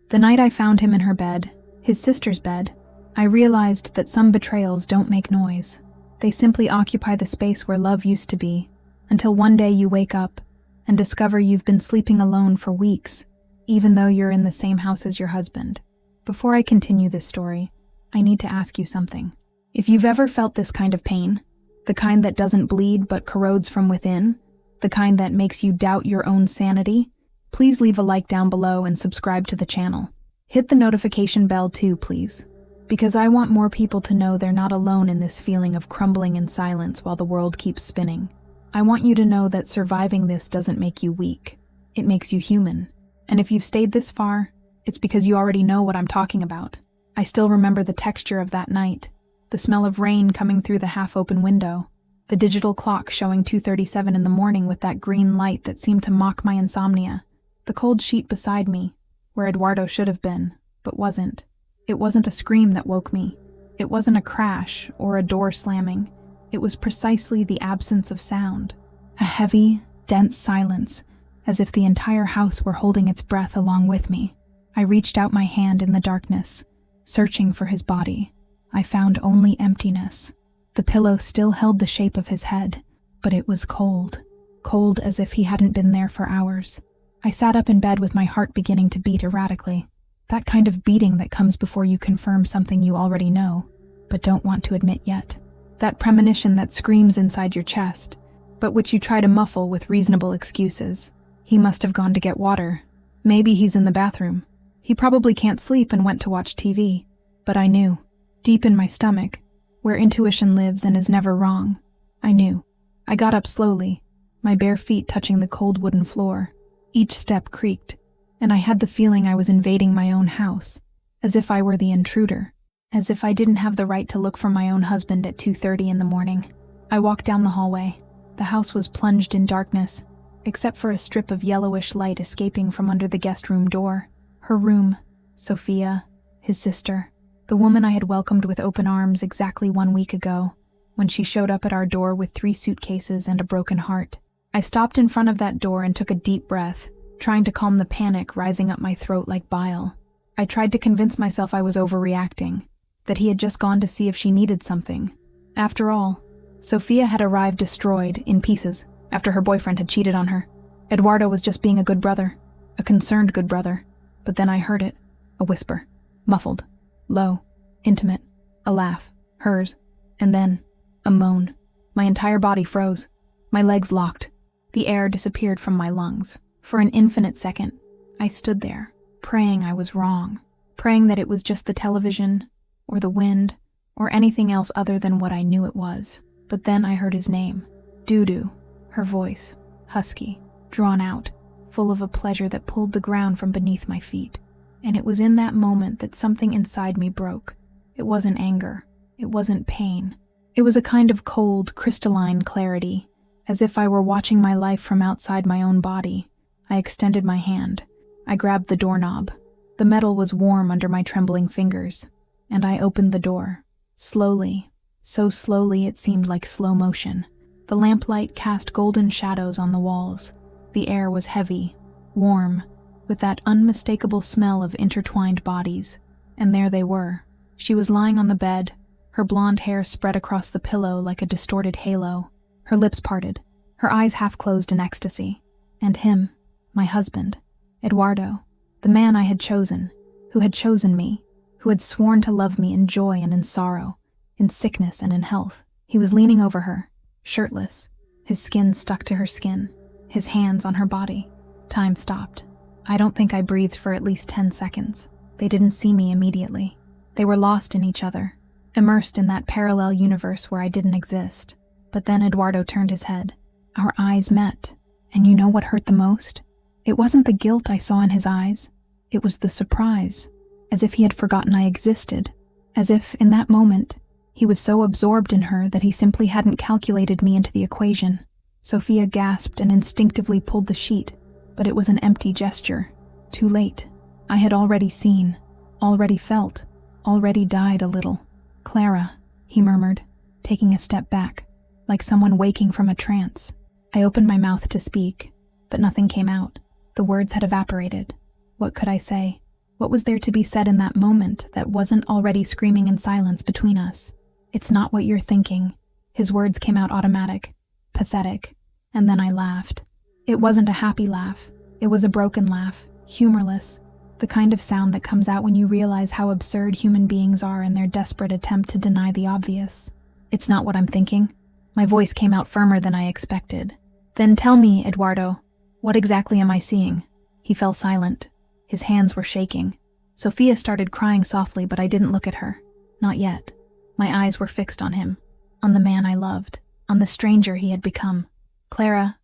The night I found him in her bed, his sister's bed, I realized that some betrayals don't make noise. They simply occupy the space where love used to be, until one day you wake up and discover you've been sleeping alone for weeks, even though you're in the same house as your husband. Before I continue this story, I need to ask you something. If you've ever felt this kind of pain, the kind that doesn't bleed but corrodes from within, the kind that makes you doubt your own sanity, please leave a like down below and subscribe to the channel. Hit the notification bell too, please, because I want more people to know they're not alone in this feeling of crumbling in silence while the world keeps spinning. I want you to know that surviving this doesn't make you weak. It makes you human. And if you've stayed this far, it's because you already know what I'm talking about. I still remember the texture of that night, the smell of rain coming through the half-open window, the digital clock showing 2:37 in the morning with that green light that seemed to mock my insomnia, the cold sheet beside me, where Eduardo should have been, but wasn't. It wasn't a scream that woke me. It wasn't a crash or a door slamming. It was precisely the absence of sound. A heavy, dense silence, as if the entire house were holding its breath along with me. I reached out my hand in the darkness, searching for his body. I found only emptiness. The pillow still held the shape of his head, but it was cold. Cold as if he hadn't been there for hours. I sat up in bed with my heart beginning to beat erratically. That kind of beating that comes before you confirm something you already know, but don't want to admit yet. That premonition that screams inside your chest, but which you try to muffle with reasonable excuses. He must have gone to get water. Maybe he's in the bathroom. He probably can't sleep and went to watch TV. But I knew, deep in my stomach, where intuition lives and is never wrong, I knew. I got up slowly, my bare feet touching the cold wooden floor. Each step creaked, and I had the feeling I was invading my own house, as if I were the intruder, as if I didn't have the right to look for my own husband at 2:30 in the morning. I walked down the hallway. The house was plunged in darkness, except for a strip of yellowish light escaping from under the guest room door. Her room, Sophia, his sister, the woman I had welcomed with open arms exactly 1 week ago, when she showed up at our door with 3 suitcases and a broken heart. I stopped in front of that door and took a deep breath, trying to calm the panic rising up my throat like bile. I tried to convince myself I was overreacting, that he had just gone to see if she needed something. After all, Sophia had arrived destroyed, in pieces, after her boyfriend had cheated on her. Eduardo was just being a good brother, a concerned good brother. But then I heard it, a whisper, muffled, low, intimate, a laugh, hers, and then a moan. My entire body froze. My legs locked. The air disappeared from my lungs. For an infinite second, I stood there, praying I was wrong, praying that it was just the television, or the wind, or anything else other than what I knew it was. But then I heard his name, Dudu, her voice, husky, drawn out, full of a pleasure that pulled the ground from beneath my feet. And it was in that moment that something inside me broke. It wasn't anger. It wasn't pain. It was a kind of cold, crystalline clarity, as if I were watching my life from outside my own body. I extended my hand. I grabbed the doorknob. The metal was warm under my trembling fingers, and I opened the door. Slowly, so slowly it seemed like slow motion. The lamplight cast golden shadows on the walls. The air was heavy, warm, with that unmistakable smell of intertwined bodies. And there they were. She was lying on the bed, her blonde hair spread across the pillow like a distorted halo, her lips parted, her eyes half closed in ecstasy. And him, my husband, Eduardo, the man I had chosen, who had chosen me, who had sworn to love me in joy and in sorrow, in sickness and in health. He was leaning over her, shirtless, his skin stuck to her skin, his hands on her body. Time stopped. I don't think I breathed for at least 10 seconds. They didn't see me immediately. They were lost in each other, immersed in that parallel universe where I didn't exist. But then Eduardo turned his head. Our eyes met, and you know what hurt the most? It wasn't the guilt I saw in his eyes. It was the surprise, as if he had forgotten I existed, as if, in that moment, he was so absorbed in her that he simply hadn't calculated me into the equation. Sophia gasped and instinctively pulled the sheet, but it was an empty gesture. Too late. I had already seen, already felt, already died a little. Clara, he murmured, taking a step back, like someone waking from a trance. I opened my mouth to speak, but nothing came out. The words had evaporated. What could I say? What was there to be said in that moment that wasn't already screaming in silence between us? "It's not what you're thinking." His words came out automatic, pathetic, and then I laughed. It wasn't a happy laugh. It was a broken laugh, humorless, the kind of sound that comes out when you realize how absurd human beings are in their desperate attempt to deny the obvious. "It's not what I'm thinking." My voice came out firmer than I expected. "Then tell me, Eduardo, what exactly am I seeing?" He fell silent. His hands were shaking. Sophia started crying softly, but I didn't look at her. Not yet. My eyes were fixed on him, on the man I loved, on the stranger he had become. "Clara,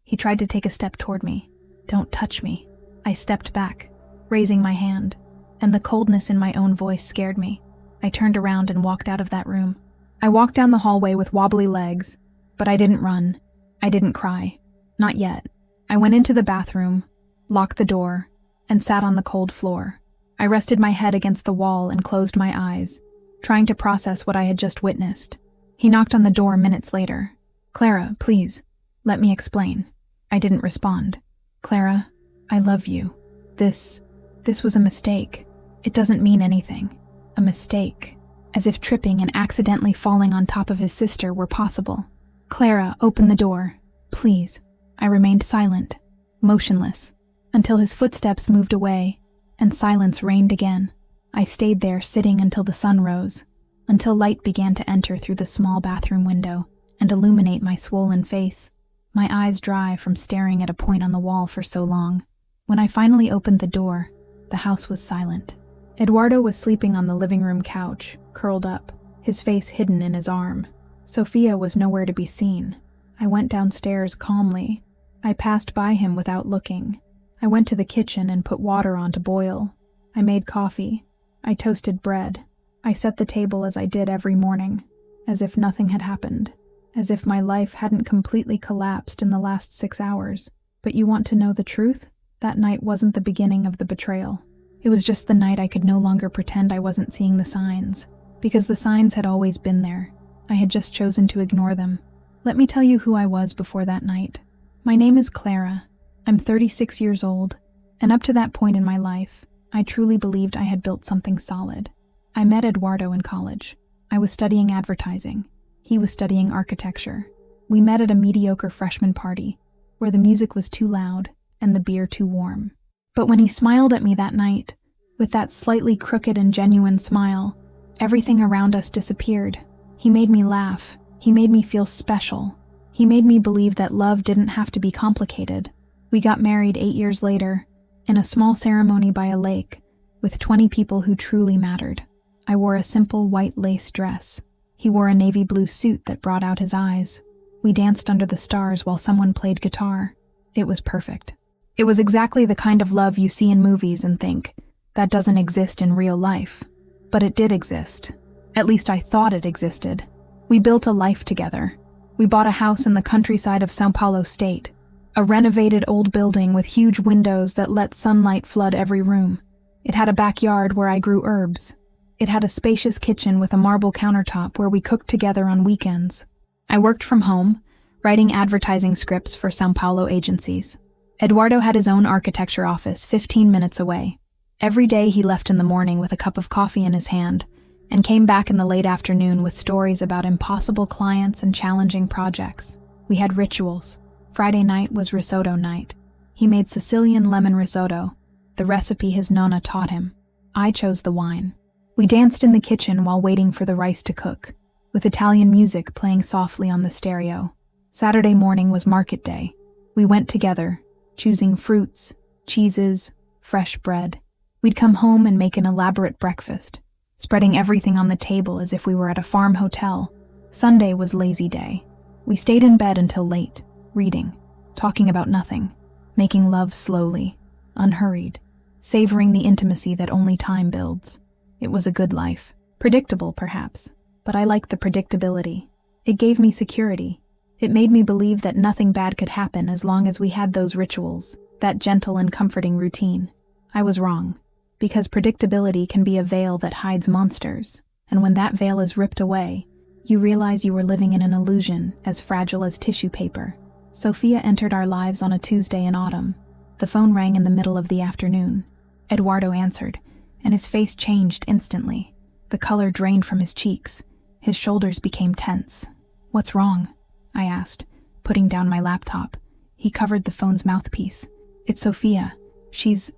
He tried to take a step toward me. "Don't touch me." I stepped back, raising my hand, and the coldness in my own voice scared me. I turned around and walked out of that room. I walked down the hallway with wobbly legs, but I didn't run. I didn't cry. Not yet. I went into the bathroom, locked the door, and sat on the cold floor. I rested my head against the wall and closed my eyes, trying to process what I had just witnessed. He knocked on the door minutes later. "Clara, please, let me explain." I didn't respond. "Clara, I love you. This was a mistake. It doesn't mean anything. A mistake." As if tripping and accidentally falling on top of his sister were possible. "Clara, open the door. Please." I remained silent, motionless, until his footsteps moved away, and silence reigned again. I stayed there sitting until the sun rose, until light began to enter through the small bathroom window and illuminate my swollen face, my eyes dry from staring at a point on the wall for so long. When I finally opened the door, the house was silent. Eduardo was sleeping on the living room couch, curled up, his face hidden in his arm. Sophia was nowhere to be seen. I went downstairs calmly. I passed by him without looking. I went to the kitchen and put water on to boil. I made coffee. I toasted bread. I set the table as I did every morning, as if nothing had happened, as if my life hadn't completely collapsed in the last 6 hours. But you want to know the truth? That night wasn't the beginning of the betrayal. It was just the night I could no longer pretend I wasn't seeing the signs, because the signs had always been there. I had just chosen to ignore them. Let me tell you who I was before that night. My name is Clara. I'm 36 years old, and up to that point in my life, I truly believed I had built something solid. I met Eduardo in college. I was studying advertising. He was studying architecture. We met at a mediocre freshman party, where the music was too loud and the beer too warm. But when he smiled at me that night, with that slightly crooked and genuine smile, everything around us disappeared. He made me laugh. He made me feel special. He made me believe that love didn't have to be complicated. We got married 8 years later, in a small ceremony by a lake, with 20 people who truly mattered. I wore a simple white lace dress. He wore a navy blue suit that brought out his eyes. We danced under the stars while someone played guitar. It was perfect. It was exactly the kind of love you see in movies and think, that doesn't exist in real life. But it did exist. At least I thought it existed. We built a life together. We bought a house in the countryside of São Paulo state, a renovated old building with huge windows that let sunlight flood every room. It had a backyard where I grew herbs. It had a spacious kitchen with a marble countertop where we cooked together on weekends. I worked from home, writing advertising scripts for São Paulo agencies. Eduardo had his own architecture office 15 minutes away. Every day he left in the morning with a cup of coffee in his hand and came back in the late afternoon with stories about impossible clients and challenging projects. We had rituals. Friday night was risotto night. He made Sicilian lemon risotto, the recipe his nonna taught him. I chose the wine. We danced in the kitchen while waiting for the rice to cook, with Italian music playing softly on the stereo. Saturday morning was market day. We went together, choosing fruits, cheeses, fresh bread. We'd come home and make an elaborate breakfast, spreading everything on the table as if we were at a farm hotel. Sunday was lazy day. We stayed in bed until late, reading, talking about nothing, making love slowly, unhurried, savoring the intimacy that only time builds. It was a good life. Predictable, perhaps, but I liked the predictability. It gave me security. It made me believe that nothing bad could happen as long as we had those rituals, that gentle and comforting routine. I was wrong, because predictability can be a veil that hides monsters, and when that veil is ripped away, you realize you were living in an illusion as fragile as tissue paper. Sophia entered our lives on a Tuesday in autumn. The phone rang in the middle of the afternoon. Eduardo answered, and his face changed instantly. The color drained from his cheeks. His shoulders became tense. "What's wrong?" I asked, putting down my laptop. He covered the phone's mouthpiece. "It's Sophia. She's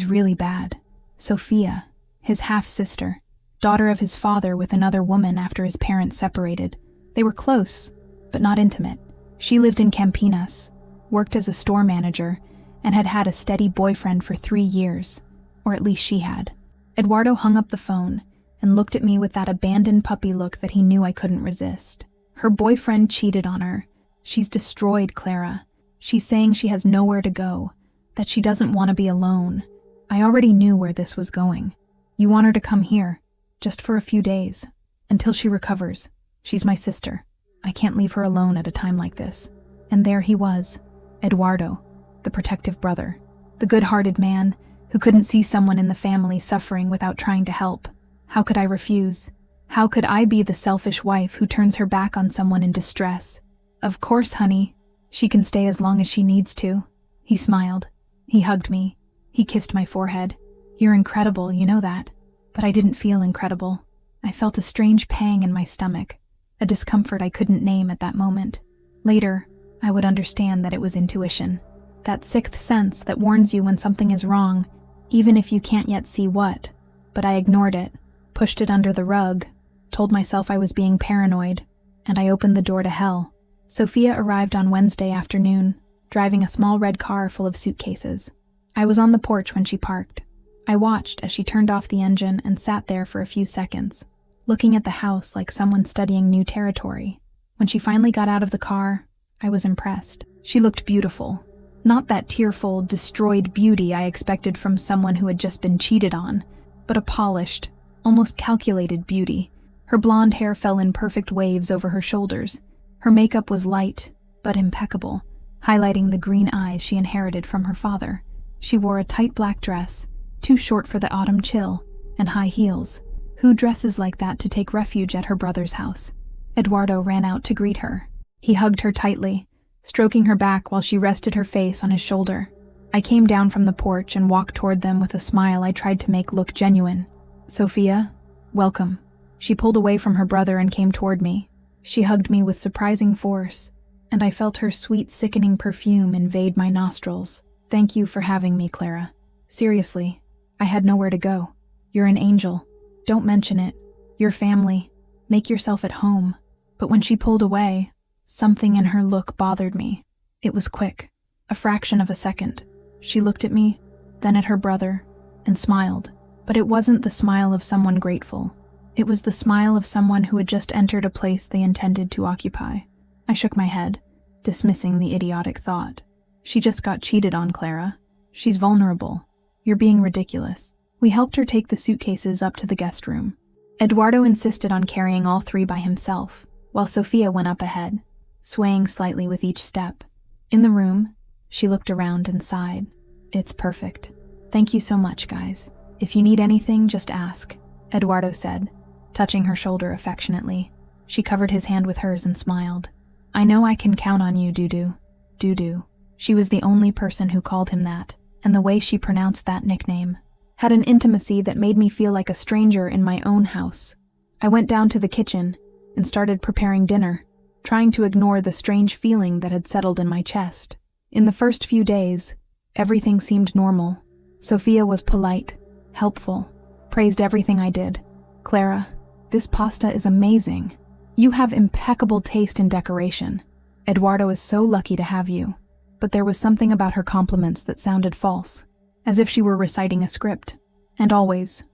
really bad." Sophia, his half-sister, daughter of his father with another woman after his parents separated. They were close, but not intimate. She lived in Campinas, worked as a store manager, and had had a steady boyfriend for 3 years, or at least she had. Eduardo hung up the phone and looked at me with that abandoned puppy look that he knew I couldn't resist. "Her boyfriend cheated on her. She's destroyed, Clara. She's saying she has nowhere to go, that she doesn't want to be alone. I already knew where this was going. You want her to come here, just for a few days, until she recovers. She's my sister. I can't leave her alone at a time like this." And there he was, Eduardo, the protective brother, the good-hearted man who couldn't see someone in the family suffering without trying to help. How could I refuse? How could I be the selfish wife who turns her back on someone in distress? "Of course, honey. She can stay as long as she needs to." He smiled. He hugged me. He kissed my forehead. "You're incredible, you know that." But I didn't feel incredible. I felt a strange pang in my stomach, a discomfort I couldn't name at that moment. Later, I would understand that it was intuition. That sixth sense that warns you when something is wrong, even if you can't yet see what. But I ignored it, pushed it under the rug, told myself I was being paranoid, and I opened the door to hell. Sophia arrived on Wednesday afternoon, driving a small red car full of suitcases. I was on the porch when she parked. I watched as she turned off the engine and sat there for a few seconds, looking at the house like someone studying new territory. When she finally got out of the car, I was impressed. She looked beautiful. Not that tearful, destroyed beauty I expected from someone who had just been cheated on, but a polished, almost calculated beauty. Her blonde hair fell in perfect waves over her shoulders. Her makeup was light, but impeccable, highlighting the green eyes she inherited from her father. She wore a tight black dress, too short for the autumn chill, and high heels. Who dresses like that to take refuge at her brother's house? Eduardo ran out to greet her. He hugged her tightly, stroking her back while she rested her face on his shoulder. I came down from the porch and walked toward them with a smile I tried to make look genuine. "Sophia, welcome." She pulled away from her brother and came toward me. She hugged me with surprising force, and I felt her sweet, sickening perfume invade my nostrils. "Thank you for having me, Clara. Seriously, I had nowhere to go. You're an angel. Don't mention it. Your family. Make yourself at home." But when she pulled away, something in her look bothered me. It was quick, a fraction of a second. She looked at me, then at her brother, and smiled. But it wasn't the smile of someone grateful. It was the smile of someone who had just entered a place they intended to occupy. I shook my head, dismissing the idiotic thought. "She just got cheated on, Clara. She's vulnerable. You're being ridiculous." We helped her take the suitcases up to the guest room. Eduardo insisted on carrying all 3 by himself, while Sophia went up ahead, swaying slightly with each step. In the room, she looked around and sighed. "It's perfect. Thank you so much, guys. If you need anything, just ask," Eduardo said, touching her shoulder affectionately. She covered his hand with hers and smiled. "I know I can count on you, Dudu." Dudu. She was the only person who called him that, and the way she pronounced that nickname had an intimacy that made me feel like a stranger in my own house. I went down to the kitchen and started preparing dinner, trying to ignore the strange feeling that had settled in my chest. In the first few days, everything seemed normal. Sophia was polite, helpful, praised everything I did. "Clara, this pasta is amazing. You have impeccable taste in decoration. Eduardo is so lucky to have you." But there was something about her compliments that sounded false, as if she were reciting a script. And always,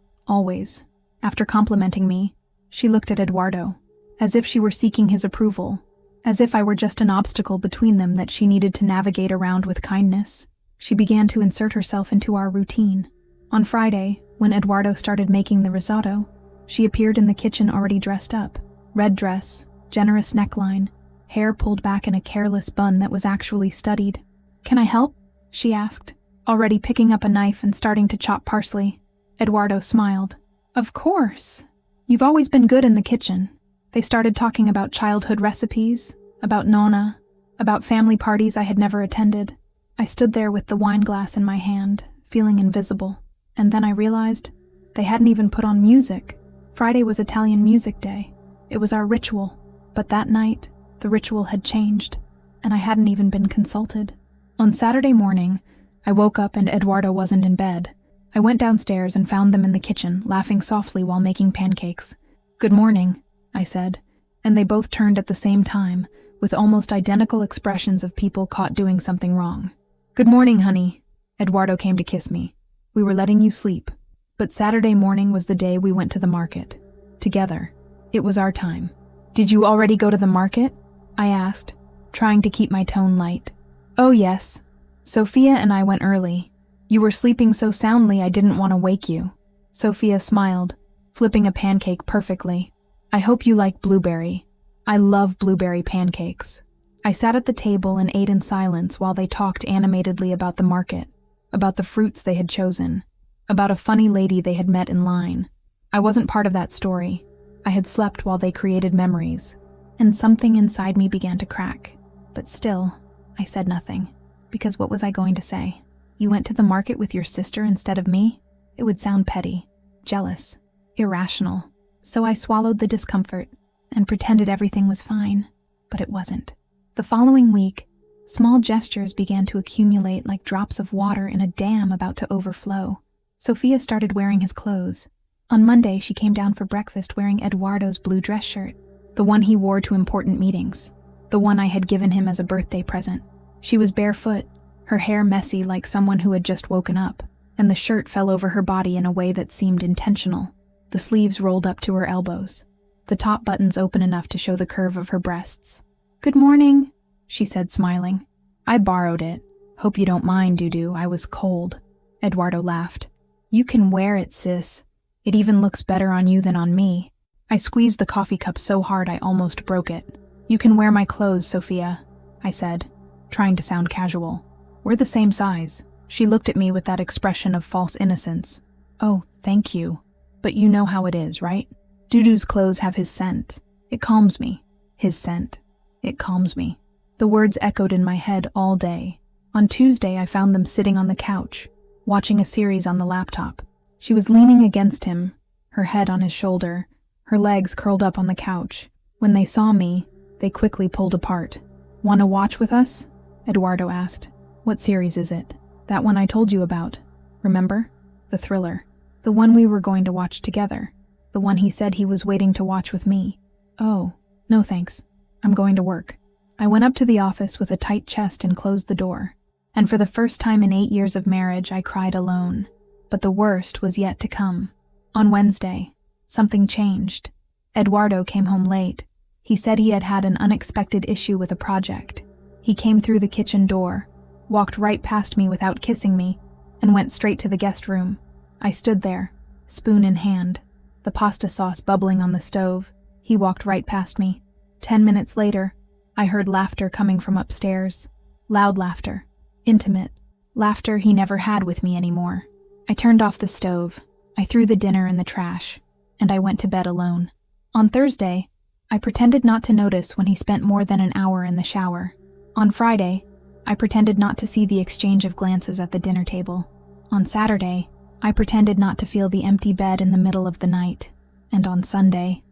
after complimenting me, she looked at Eduardo, as if she were seeking his approval, as if I were just an obstacle between them that she needed to navigate around with kindness. She began to insert herself into our routine. On Friday, when Eduardo started making the risotto, she appeared in the kitchen already dressed up. Red dress, generous neckline, hair pulled back in a careless bun that was actually studied. "Can I help?" she asked, already picking up a knife and starting to chop parsley. Eduardo smiled. "Of course. You've always been good in the kitchen." They started talking about childhood recipes, about Nonna, about family parties I had never attended. I stood there with the wine glass in my hand, feeling invisible. And then I realized they hadn't even put on music. Friday was Italian Music Day. It was our ritual. But that night, the ritual had changed, and I hadn't even been consulted. On Saturday morning, I woke up and Eduardo wasn't in bed. I went downstairs and found them in the kitchen, laughing softly while making pancakes. "Good morning," I said, and they both turned at the same time, with almost identical expressions of people caught doing something wrong. "Good morning, honey." Eduardo came to kiss me. "We were letting you sleep." But Saturday morning was the day we went to the market. Together. It was our time. "Did you already go to the market?" I asked, trying to keep my tone light. "Oh yes. Sophia and I went early. You were sleeping so soundly I didn't want to wake you." Sophia smiled, flipping a pancake perfectly. "I hope you like blueberry. I love blueberry pancakes." I sat at the table and ate in silence while they talked animatedly about the market, about the fruits they had chosen, about a funny lady they had met in line. I wasn't part of that story. I had slept while they created memories, and something inside me began to crack. But still, I said nothing, because what was I going to say? You went to the market with your sister instead of me? It would sound petty, jealous, irrational. So I swallowed the discomfort and pretended everything was fine, but it wasn't. The following week, small gestures began to accumulate like drops of water in a dam about to overflow. Sophia started wearing his clothes. On Monday, she came down for breakfast wearing Eduardo's blue dress shirt, the one he wore to important meetings, the one I had given him as a birthday present. She was barefoot, her hair messy like someone who had just woken up, and the shirt fell over her body in a way that seemed intentional. The sleeves rolled up to her elbows, the top buttons open enough to show the curve of her breasts. "Good morning," she said, smiling. "I borrowed it. Hope you don't mind, Dudu. I was cold." Eduardo laughed. "You can wear it, sis. It even looks better on you than on me." I squeezed the coffee cup so hard I almost broke it. "You can wear my clothes, Sophia," I said, trying to sound casual. "We're the same size." She looked at me with that expression of false innocence. "Oh, thank you. But you know how it is, right? Dudu's clothes have his scent. It calms me. His scent. It calms me." The words echoed in my head all day. On Tuesday, I found them sitting on the couch, watching a series on the laptop. She was leaning against him, her head on his shoulder, her legs curled up on the couch. When they saw me, they quickly pulled apart. "Want to watch with us?" Eduardo asked. "What series is it?" "That one I told you about. Remember? The thriller. The one we were going to watch together. The one he said he was waiting to watch with me." "Oh, no thanks. I'm going to work." I went up to the office with a tight chest and closed the door. And for the first time in 8 years of marriage, I cried alone. But the worst was yet to come. On Wednesday, something changed. Eduardo came home late. He said he had had an unexpected issue with a project. He came through the kitchen door, walked right past me without kissing me, and went straight to the guest room. I stood there, spoon in hand, the pasta sauce bubbling on the stove. He walked right past me. 10 minutes later, I heard laughter coming from upstairs. Loud laughter. Intimate. Laughter he never had with me anymore. I turned off the stove, I threw the dinner in the trash, and I went to bed alone. On Thursday, I pretended not to notice when he spent more than an hour in the shower. On Friday, I pretended not to see the exchange of glances at the dinner table. On Saturday, I pretended not to feel the empty bed in the middle of the night. And on Sunday,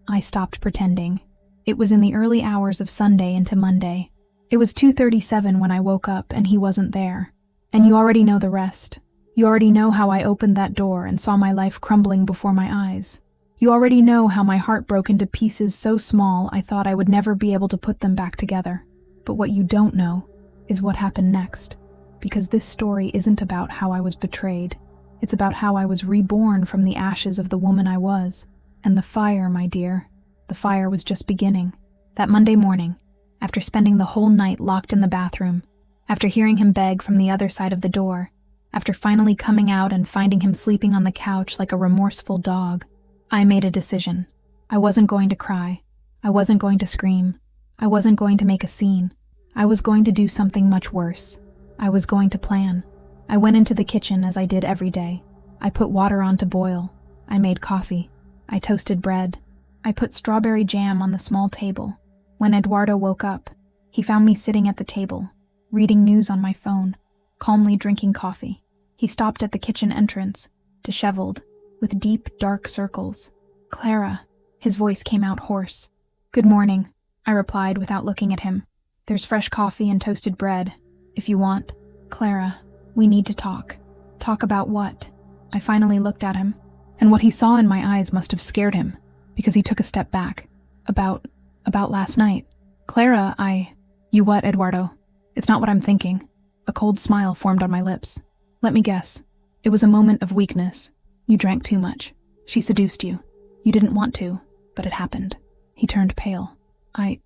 I stopped pretending. It was in the early hours of Sunday into Monday. It was 2:37 when I woke up and he wasn't there. And you already know the rest. You already know how I opened that door and saw my life crumbling before my eyes. You already know how my heart broke into pieces so small I thought I would never be able to put them back together. But what you don't know is what happened next. Because this story isn't about how I was betrayed. It's about how I was reborn from the ashes of the woman I was. And the fire, my dear, the fire was just beginning. That Monday morning, after spending the whole night locked in the bathroom, after hearing him beg from the other side of the door, after finally coming out and finding him sleeping on the couch like a remorseful dog, I made a decision. I wasn't going to cry. I wasn't going to scream. I wasn't going to make a scene. I was going to do something much worse. I was going to plan. I went into the kitchen as I did every day. I put water on to boil. I made coffee. I toasted bread. I put strawberry jam on the small table. When Eduardo woke up, he found me sitting at the table, reading news on my phone, calmly drinking coffee. He stopped at the kitchen entrance, disheveled, with deep, dark circles. "Clara." His voice came out hoarse. "Good morning," I replied without looking at him. "There's fresh coffee and toasted bread, if you want." "Clara, we need to talk." "Talk about what?" I finally looked at him, and what he saw in my eyes must have scared him, because he took a step back. About last night." "Clara, You what, Eduardo?" "It's not what I'm thinking." A cold smile formed on my lips. "Let me guess. It was a moment of weakness. You drank too much. She seduced you. You didn't want to, but it happened." He turned pale. I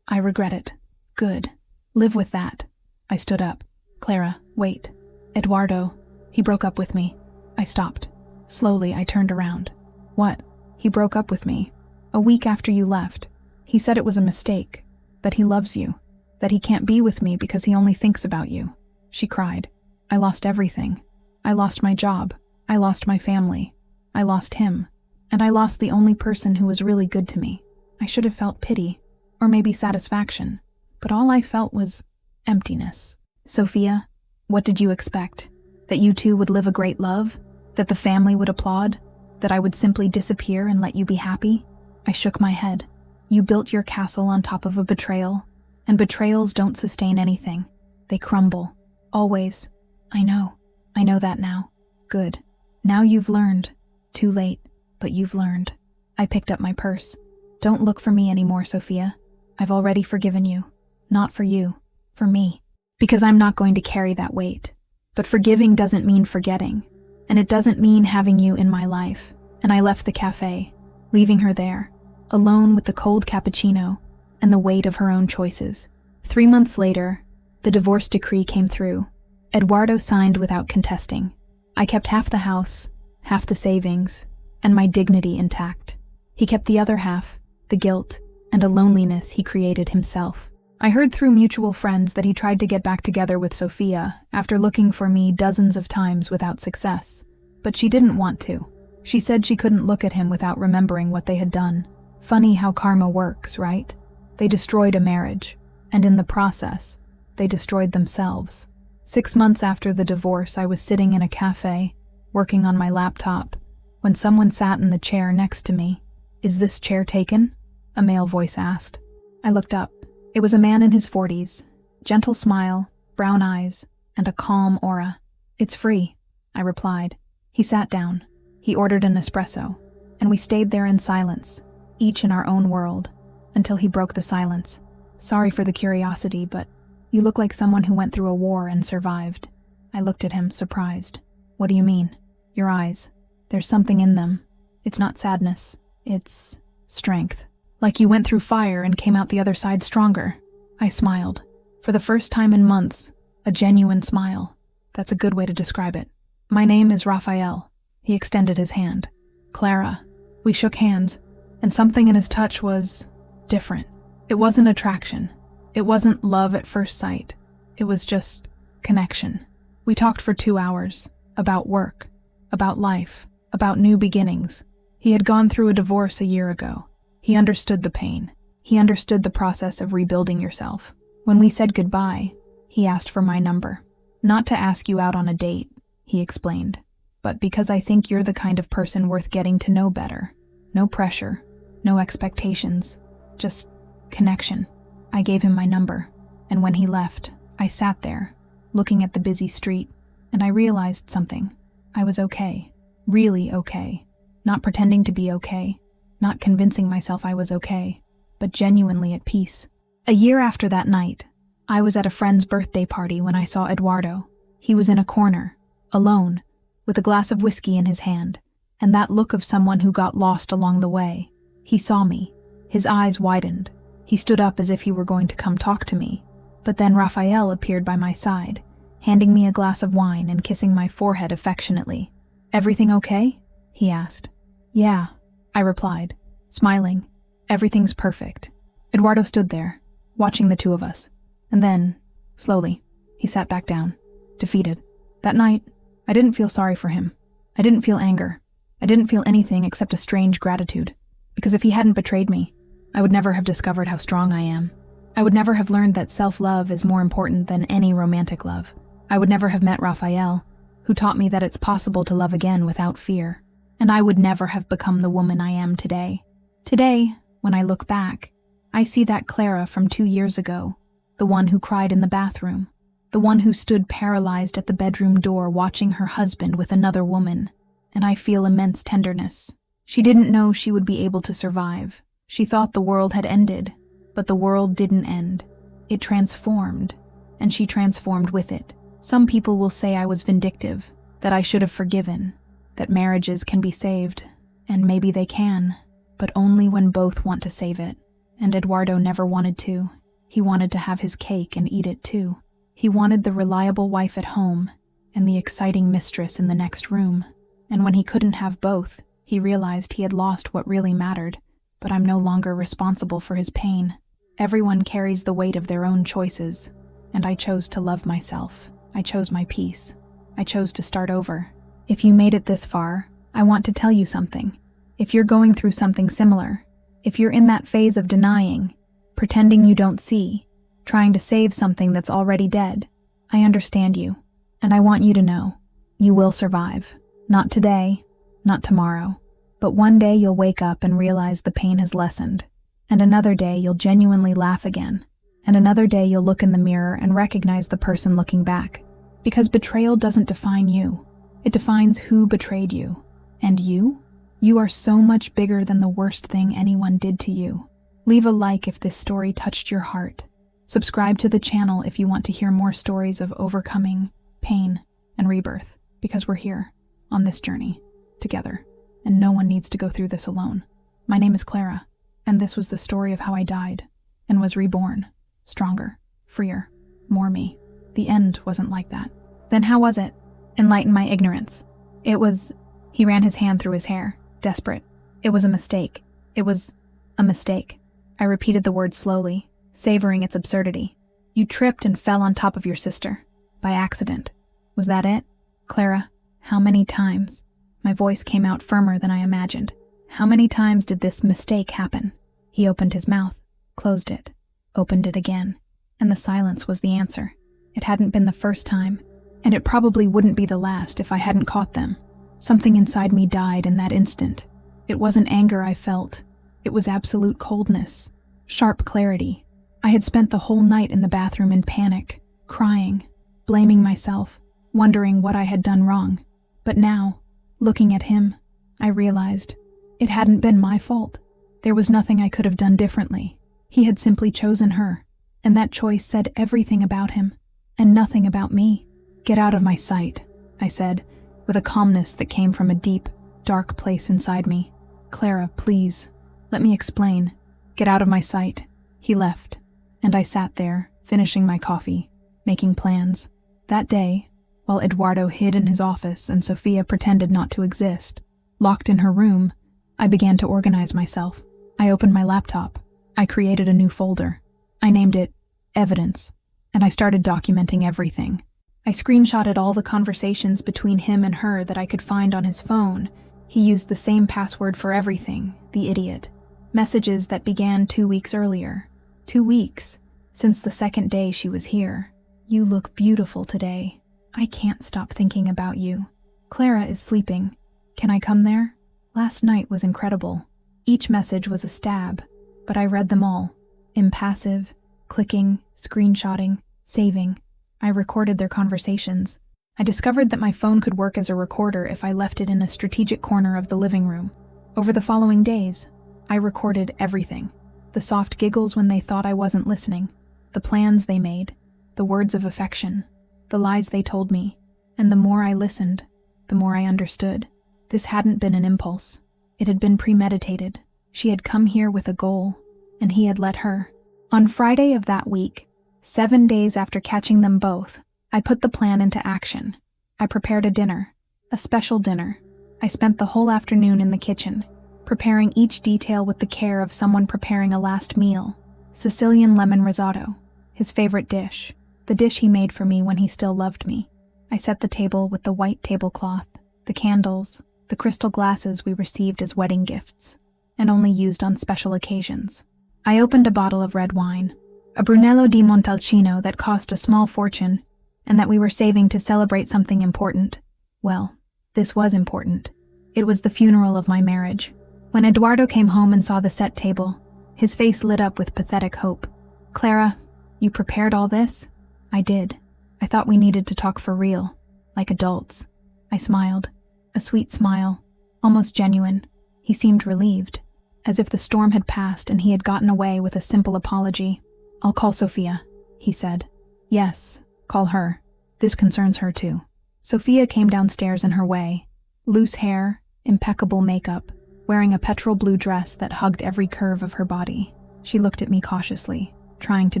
regret it." "Good. Live with that." I stood up. "Clara, wait." "Eduardo." He broke up with me. I stopped. Slowly, I turned around. "What?" "He broke up with me. A week after you left. He said it was a mistake. That he loves you. That he can't be with me because he only thinks about you." She cried. "I lost everything. I lost my job. I lost my family. I lost him. And I lost the only person who was really good to me. I should have felt pity, or maybe satisfaction, but all I felt was emptiness." "Sophia, what did you expect? That you two would live a great love? That the family would applaud? That I would simply disappear and let you be happy?" I shook my head. "You built your castle on top of a betrayal, and betrayals don't sustain anything. They crumble. Always. I know that now." "Good. Now you've learned. Too late, but you've learned." I picked up my purse. "Don't look for me anymore, Sophia. I've already forgiven you. Not for you. For me. Because I'm not going to carry that weight. But forgiving doesn't mean forgetting. And it doesn't mean having you in my life." And I left the cafe, leaving her there, alone with the cold cappuccino and the weight of her own choices. 3 months later, the divorce decree came through. Eduardo signed without contesting. I kept half the house, half the savings, and my dignity intact. He kept the other half, the guilt and a loneliness he created himself. I heard through mutual friends that he tried to get back together with Sophia after looking for me dozens of times without success. But she didn't want to. She said she couldn't look at him without remembering what they had done. Funny how karma works, right? They destroyed a marriage, and in the process, they destroyed themselves. 6 months after the divorce, I was sitting in a cafe, working on my laptop, when someone sat in the chair next to me. "Is this chair taken?" a male voice asked. I looked up. It was a man in his 40s, gentle smile, brown eyes, and a calm aura. "It's free," I replied. He sat down. He ordered an espresso, and we stayed there in silence, each in our own world, until he broke the silence. "Sorry for the curiosity, but you look like someone who went through a war and survived." I looked at him, surprised. "What do you mean?" "Your eyes. There's something in them. It's not sadness. It's strength. Like you went through fire and came out the other side stronger." I smiled. For the first time in months, a genuine smile. That's a good way to describe it. "My name is Raphael." He extended his hand. "Clara." We shook hands, and something in his touch was different. It wasn't attraction. It wasn't love at first sight. It was just connection. We talked for 2 hours, about work, about life, about new beginnings. He had gone through a divorce a year ago. He understood the pain. He understood the process of rebuilding yourself. When we said goodbye, he asked for my number. "Not to ask you out on a date," he explained, "but because I think you're the kind of person worth getting to know better. No pressure, no expectations, just connection." I gave him my number, and when he left, I sat there, looking at the busy street, and I realized something. I was okay. Really okay. Not pretending to be okay. Not convincing myself I was okay, but genuinely at peace. A year after that night, I was at a friend's birthday party when I saw Eduardo. He was in a corner, alone, with a glass of whiskey in his hand, and that look of someone who got lost along the way. He saw me. His eyes widened. He stood up as if he were going to come talk to me. But then Raphael appeared by my side, handing me a glass of wine and kissing my forehead affectionately. "Everything okay?" he asked. "Yeah," I replied, smiling. "Everything's perfect." Eduardo stood there, watching the two of us, and then, slowly, he sat back down, defeated. That night, I didn't feel sorry for him. I didn't feel anger. I didn't feel anything except a strange gratitude, because if he hadn't betrayed me, I would never have discovered how strong I am. I would never have learned that self-love is more important than any romantic love. I would never have met Raphael, who who taught me that it's possible to love again without fear, and I would never have become the woman I am today. Today, when I look back, I see that Clara from 2 years ago, the one who cried in the bathroom, the one who stood paralyzed at the bedroom door watching her husband with another woman, and I feel immense tenderness. She didn't know she would be able to survive. She thought the world had ended, but the world didn't end. It transformed, and she transformed with it. Some people will say I was vindictive, that I should have forgiven, that marriages can be saved, and maybe they can, but only when both want to save it. And Eduardo never wanted to. He wanted to have his cake and eat it too. He wanted the reliable wife at home and the exciting mistress in the next room. And when he couldn't have both, he realized he had lost what really mattered. But I'm no longer responsible for his pain. Everyone carries the weight of their own choices, and I chose to love myself. I chose my peace. I chose to start over. If you made it this far, I want to tell you something. If you're going through something similar, if you're in that phase of denying, pretending you don't see, trying to save something that's already dead, I understand you, and I want you to know, you will survive. Not today, not tomorrow, but one day you'll wake up and realize the pain has lessened, and another day you'll genuinely laugh again, and another day you'll look in the mirror and recognize the person looking back. Because betrayal doesn't define you, it defines who betrayed you. And you? You are so much bigger than the worst thing anyone did to you. Leave a like if this story touched your heart. Subscribe to the channel if you want to hear more stories of overcoming, pain, and rebirth, because we're here, on this journey, together, and no one needs to go through this alone. My name is Clara, and this was the story of how I died, and was reborn, stronger, freer, more me. The end wasn't like that. Then how was it? Enlighten my ignorance. It was... He ran his hand through his hair, desperate. It was a mistake. It was a mistake. I repeated the word slowly, savoring its absurdity. You tripped and fell on top of your sister. By accident. Was that it? Clara, how many times? My voice came out firmer than I imagined. How many times did this mistake happen? He opened his mouth, closed it, opened it again, and the silence was the answer. It hadn't been the first time, and it probably wouldn't be the last if I hadn't caught them. Something inside me died in that instant. It wasn't anger I felt. It was absolute coldness, sharp clarity. I had spent the whole night in the bathroom in panic, crying, blaming myself, wondering what I had done wrong. But now, looking at him, I realized it hadn't been my fault. There was nothing I could have done differently. He had simply chosen her, and that choice said everything about him, and nothing about me. Get out of my sight, I said, with a calmness that came from a deep, dark place inside me. Clara, please, let me explain. Get out of my sight. He left, and I sat there, finishing my coffee, making plans. That day, while Eduardo hid in his office and Sophia pretended not to exist, locked in her room, I began to organize myself. I opened my laptop. I created a new folder. I named it Evidence, and I started documenting everything. I screenshotted all the conversations between him and her that I could find on his phone. He used the same password for everything, the idiot. Messages that began 2 weeks earlier. 2 weeks, since the second day she was here. You look beautiful today. I can't stop thinking about you. Clara is sleeping. Can I come there? Last night was incredible. Each message was a stab, but I read them all. Impassive, clicking, screenshotting, saving. I recorded their conversations. I discovered that my phone could work as a recorder if I left it in a strategic corner of the living room. Over the following days, I recorded everything. The soft giggles when they thought I wasn't listening, the plans they made, the words of affection, the lies they told me, and the more I listened, the more I understood. This hadn't been an impulse. It had been premeditated. She had come here with a goal, and he had let her. On Friday of that week, 7 days after catching them both, I put the plan into action. I prepared a dinner, a special dinner. I spent the whole afternoon in the kitchen, preparing each detail with the care of someone preparing a last meal. Sicilian lemon risotto, his favorite dish, the dish he made for me when he still loved me. I set the table with the white tablecloth, the candles, the crystal glasses we received as wedding gifts, and only used on special occasions. I opened a bottle of red wine, a Brunello di Montalcino that cost a small fortune, and that we were saving to celebrate something important. Well, this was important. It was the funeral of my marriage. When Eduardo came home and saw the set table, his face lit up with pathetic hope. "Clara, you prepared all this?" "I did. I thought we needed to talk for real, like adults." I smiled, a sweet smile, almost genuine. He seemed relieved, as if the storm had passed and he had gotten away with a simple apology. "I'll call Sophia," he said. "Yes, call her. This concerns her too." Sophia came downstairs in her way, loose hair, impeccable makeup, wearing a petrol blue dress that hugged every curve of her body. She looked at me cautiously, trying to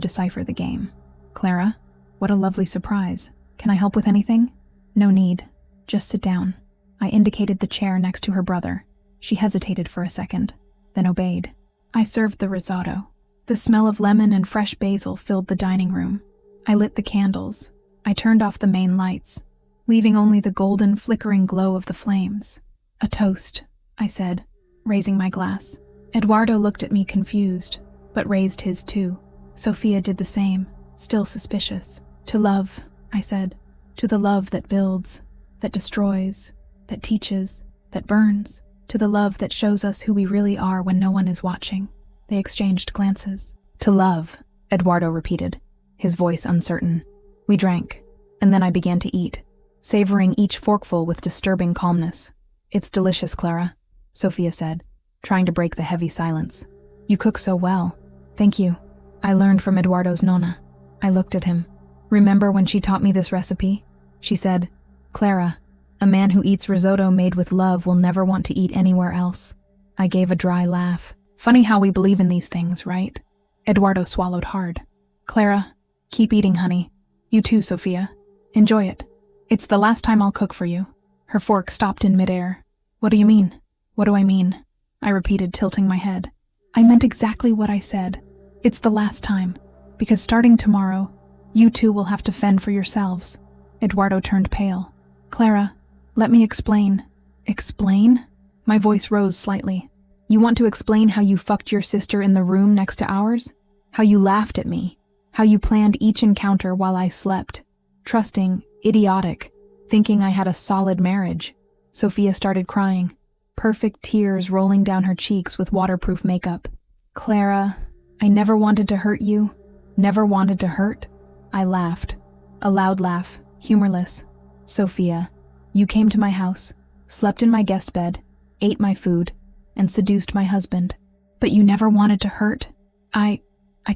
decipher the game. "Clara, what a lovely surprise. Can I help with anything?" "No need. Just sit down." I indicated the chair next to her brother. She hesitated for a second, then obeyed. I served the risotto. The smell of lemon and fresh basil filled the dining room. I lit the candles. I turned off the main lights, leaving only the golden, flickering glow of the flames. "A toast," I said, raising my glass. Eduardo looked at me confused, but raised his too. Sophia did the same, still suspicious. "To love," I said. "To the love that builds, that destroys, that teaches, that burns. To the love that shows us who we really are when no one is watching." They exchanged glances. "To love," Eduardo repeated, his voice uncertain. We drank, and then I began to eat, savoring each forkful with disturbing calmness. "It's delicious, Clara," Sophia said, trying to break the heavy silence. "You cook so well." "Thank you. I learned from Eduardo's nonna." I looked at him. "Remember when she taught me this recipe?" She said, "Clara, a man who eats risotto made with love will never want to eat anywhere else." I gave a dry laugh. "Funny how we believe in these things, right?" Eduardo swallowed hard. "Clara, keep eating, honey. You too, Sophia. Enjoy it. It's the last time I'll cook for you." Her fork stopped in midair. "What do you mean?" "What do I mean?" I repeated, tilting my head. "I meant exactly what I said. It's the last time, because starting tomorrow, you two will have to fend for yourselves." Eduardo turned pale. "Clara, let me explain." "Explain?" My voice rose slightly. "You want to explain how you fucked your sister in the room next to ours? How you laughed at me? How you planned each encounter while I slept? Trusting, idiotic, thinking I had a solid marriage." Sophia started crying, perfect tears rolling down her cheeks with waterproof makeup. "Clara, I never wanted to hurt you. Never wanted to hurt." I laughed. A loud laugh, humorless. "Sophia, you came to my house, slept in my guest bed, ate my food, and seduced my husband. But you never wanted to hurt. I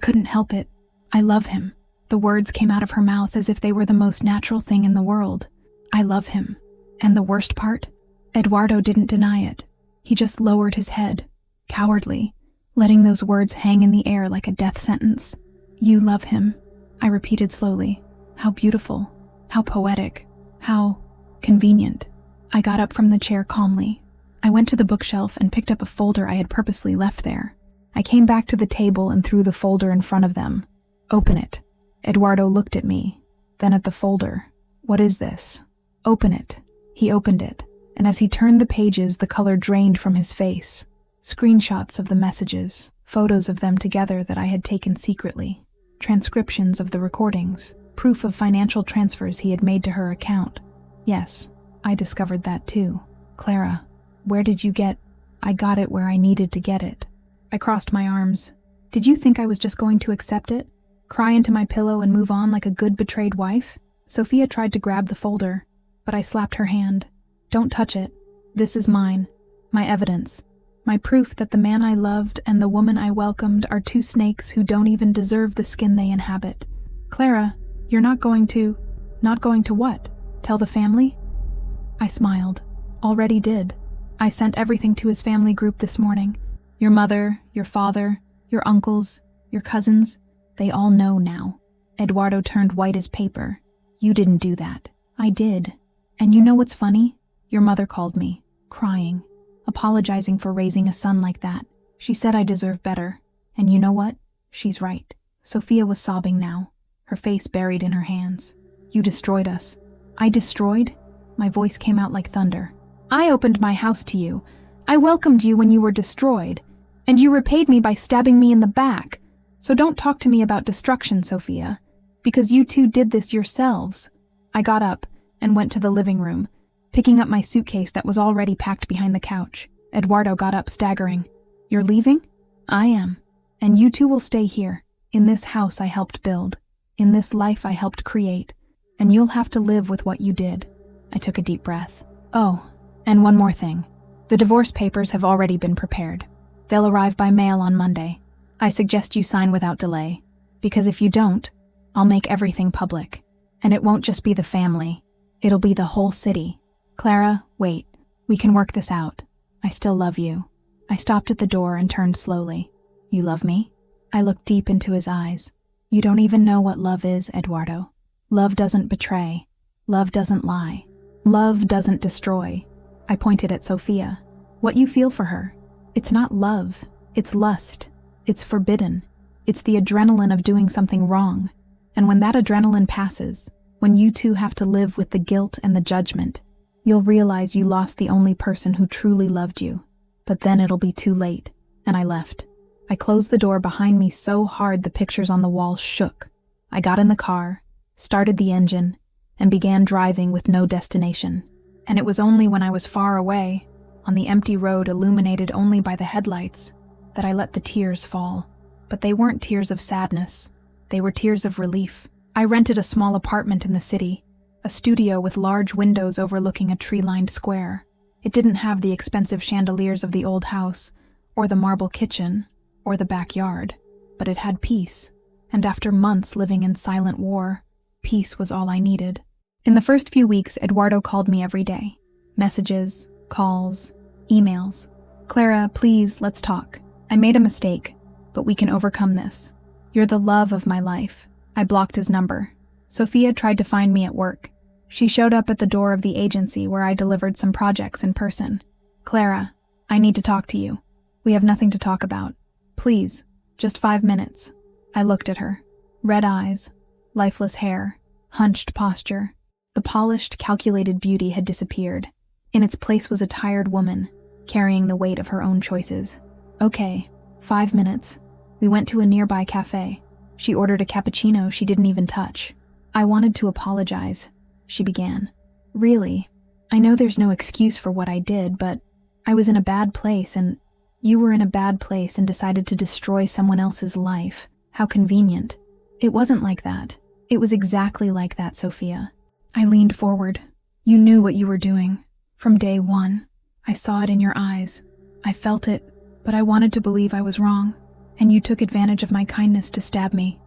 couldn't help it. I love him." The words came out of her mouth as if they were the most natural thing in the world. "I love him. And the worst part? Eduardo didn't deny it. He just lowered his head, cowardly, letting those words hang in the air like a death sentence. You love him," I repeated slowly. How beautiful, how poetic, how convenient. I got up from the chair calmly. I went to the bookshelf and picked up a folder I had purposely left there. I came back to the table and threw the folder in front of them. "Open it." Eduardo looked at me, then at the folder. "What is this?" "Open it." He opened it, and as he turned the pages, the color drained from his face. Screenshots of the messages, photos of them together that I had taken secretly, transcriptions of the recordings, proof of financial transfers he had made to her account. Yes, I discovered that too. "Clara, where did you get—" "I got it where I needed to get it." I crossed my arms. "Did you think I was just going to accept it? Cry into my pillow and move on like a good betrayed wife?" Sophia tried to grab the folder, but I slapped her hand. "Don't touch it. This is mine. My evidence. My proof that the man I loved and the woman I welcomed are two snakes who don't even deserve the skin they inhabit." "Clara, you're not going to—" "Not going to what? Tell the family?" I smiled. "Already did. I sent everything to his family group this morning. Your mother, your father, your uncles, your cousins, they all know now." Eduardo turned white as paper. "You didn't do that." "I did. And you know what's funny? Your mother called me, crying, apologizing for raising a son like that. She said I deserve better. And you know what? She's right." Sophia was sobbing now, her face buried in her hands. "You destroyed us." "I destroyed?" My voice came out like thunder. "I opened my house to you. I welcomed you when you were destroyed. And you repaid me by stabbing me in the back. So don't talk to me about destruction, Sophia, because you two did this yourselves." I got up and went to the living room. picking up my suitcase that was already packed behind the couch. Eduardo got up, staggering. "You're leaving?" "I am. And you two will stay here, in this house I helped build, in this life I helped create, and you'll have to live with what you did." I took a deep breath. "Oh, and one more thing. The divorce papers have already been prepared. They'll arrive by mail on Monday. I suggest you sign without delay, because if you don't, I'll make everything public. And it won't just be the family. It'll be the whole city. Clara, wait. We can work this out. I still love you." I stopped at the door and turned slowly. "You love me?" I looked deep into his eyes. "You don't even know what love is, Eduardo. Love doesn't betray. Love doesn't lie. Love doesn't destroy." I pointed at Sophia. "What you feel for her, it's not love. It's lust. It's forbidden. It's the adrenaline of doing something wrong. And when that adrenaline passes, when you two have to live with the guilt and the judgment, you'll realize you lost the only person who truly loved you. But then it'll be too late." And I left. I closed the door behind me so hard the pictures on the wall shook. I got in the car, started the engine, and began driving with no destination. And it was only when I was far away, on the empty road illuminated only by the headlights, that I let the tears fall. But they weren't tears of sadness. They were tears of relief. I rented a small apartment in the city, a studio with large windows overlooking a tree-lined square. It didn't have the expensive chandeliers of the old house, or the marble kitchen, or the backyard, but it had peace. And after months living in silent war, peace was all I needed. In the first few weeks, Eduardo called me every day. Messages, calls, emails. "Clara, please, let's talk. I made a mistake, but we can overcome this. You're the love of my life." I blocked his number. Sophia tried to find me at work. She showed up at the door of the agency where I delivered some projects in person. "Clara, I need to talk to you. We have nothing to talk about. Please, just 5 minutes." I looked at her. Red eyes, lifeless hair, hunched posture. The polished, calculated beauty had disappeared. In its place was a tired woman, carrying the weight of her own choices. "Okay, 5 minutes." We went to a nearby cafe. She ordered a cappuccino she didn't even touch. "I wanted to apologize," she began. "Really, I know there's no excuse for what I did, but I was in a bad place and you were in a bad place and decided to destroy someone else's life. How convenient." "It wasn't like that. It was exactly like that, Sophia." I leaned forward. "You knew what you were doing. From day one. I saw it in your eyes. I felt it, but I wanted to believe I was wrong. And you took advantage of my kindness to stab me.